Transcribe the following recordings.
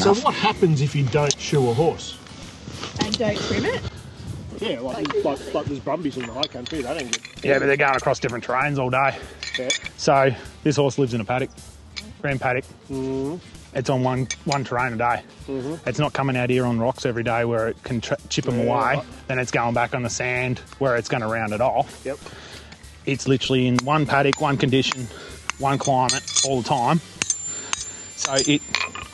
So what happens if you don't shoe a horse? And don't trim it? Yeah, like there's brumbies in the high country, they don't get... Yeah, but they're going across different terrains all day. Yeah. So this horse lives in a paddock, grand paddock. Mm-hmm. It's on one terrain a day. Mm-hmm. It's not coming out here on rocks every day where it can chip them away. Right. Then it's going back on the sand where it's going to round it off. Yep. It's literally in one paddock, one condition, one climate all the time. So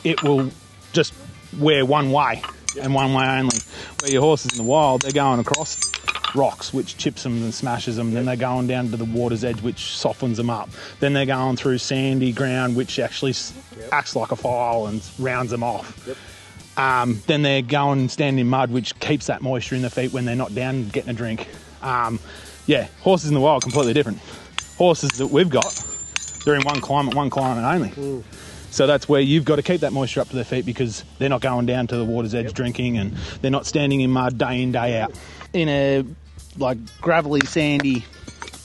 it will just wear one way. Yep. And one way only. Where your horses in the wild, they're going across rocks, which chips them and smashes them. Yep. Then they're going down to the water's edge, which softens them up. Then they're going through sandy ground, which actually acts like a file and rounds them off. Yep. Then they're going and standing in mud, which keeps that moisture in their feet when they're not down getting a drink. Yeah, horses in the wild are completely different. Horses that we've got, they're in one climate only. Mm. So that's where you've got to keep that moisture up to their feet because they're not going down to the water's edge drinking and they're not standing in mud day in, day out. In a like gravelly, sandy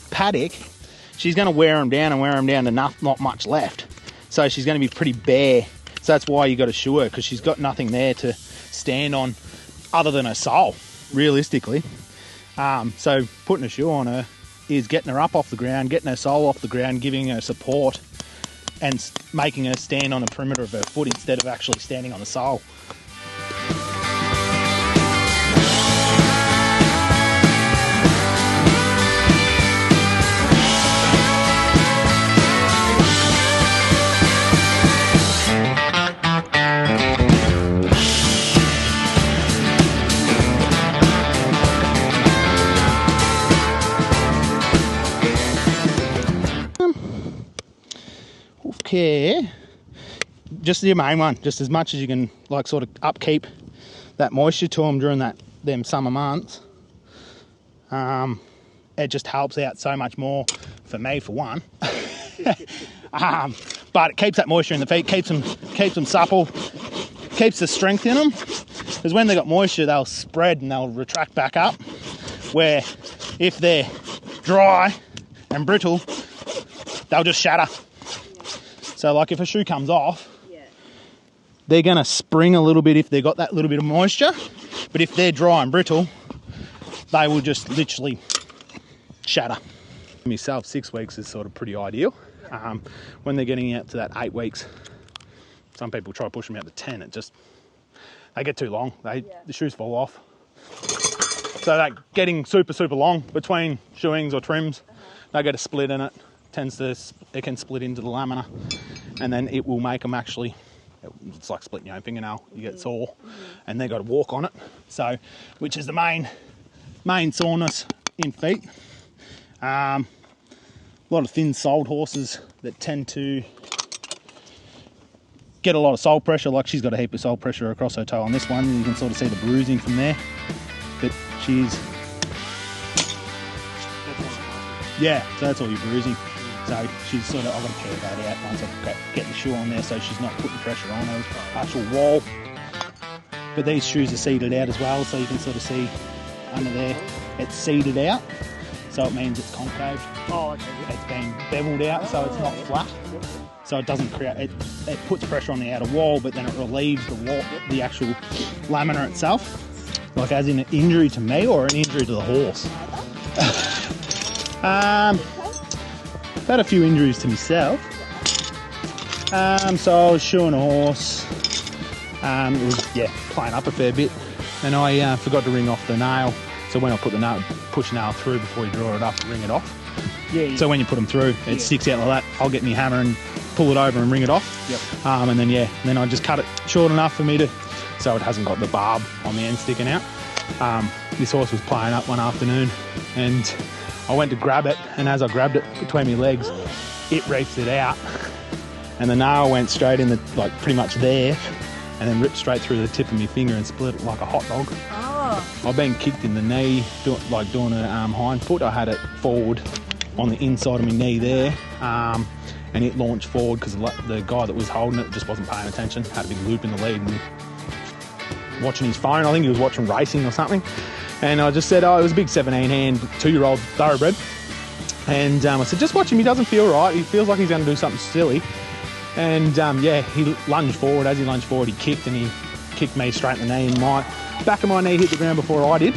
paddock, she's going to wear them down to not much left. So she's going to be pretty bare. So that's why you got to shoe her because she's got nothing there to stand on other than her sole, realistically. So putting a shoe on her is getting her up off the ground, getting her sole off the ground, giving her support and making her stand on the perimeter of her foot instead of actually standing on the sole. Care, just your main one, just as much as you can, like sort of upkeep that moisture to them during them summer months. It just helps out so much more for me, for one. But it keeps that moisture in the feet, keeps them supple, keeps the strength in them. Because when they got moisture, they'll spread and they'll retract back up. Where if they're dry and brittle, they'll just shatter. So like if a shoe comes off, they're going to spring a little bit if they've got that little bit of moisture. But if they're dry and brittle, they will just literally shatter. Myself, 6 weeks is sort of pretty ideal. When they're getting out to that 8 weeks, some people try to push them out to 10. They get too long. The shoes fall off. So they're getting super, super long between shoeings or trims. They get a split in it. It can split into the lamina, and then it will make them actually, it's like splitting your own fingernail. You get sore, and they've got to walk on it. So, which is the main soreness in feet. A lot of thin-soled horses that tend to get a lot of sole pressure. Like she's got a heap of sole pressure across her toe on this one. You can sort of see the bruising from there. But she's, yeah, so that's all your bruising. So she's sort of, I've got to pare that out once I get the shoe on there so she's not putting pressure on her actual wall. But these shoes are seeded out as well, so you can sort of see under there, it's seeded out. So it means it's concave. Oh, okay. It's been beveled out, so it's not flat. So it doesn't create, it puts pressure on the outer wall, but then it relieves the wall, the actual lamina itself. Like as in an injury to me or an injury to the horse. I've had a few injuries to myself. So I was shoeing a horse. It was, playing up a fair bit. And I forgot to ring off the nail. So when I put the nail, push nail through before you draw it up, ring it off. Yeah. So when you put them through, it sticks out like that. I'll get my hammer and pull it over and ring it off. Yep. And then I just cut it short enough for me to, so it hasn't got the barb on the end sticking out. This horse was playing up one afternoon and I went to grab it, and as I grabbed it between my legs, it reefed it out. And the nail went straight in pretty much there, and then ripped straight through the tip of my finger and split it like a hot dog. Oh. I've been kicked in the knee, doing a hind foot. I had it forward on the inside of my knee there, and it launched forward because the guy that was holding it just wasn't paying attention. Had a big loop in the lead and watching his phone. I think he was watching racing or something. And I just said, it was a big 17-hand, 2-year-old thoroughbred. And I said, just watch him, he doesn't feel right. He feels like he's going to do something silly. And yeah, he lunged forward. As he lunged forward, he kicked, and he kicked me straight in the knee, and my back of my knee hit the ground before I did.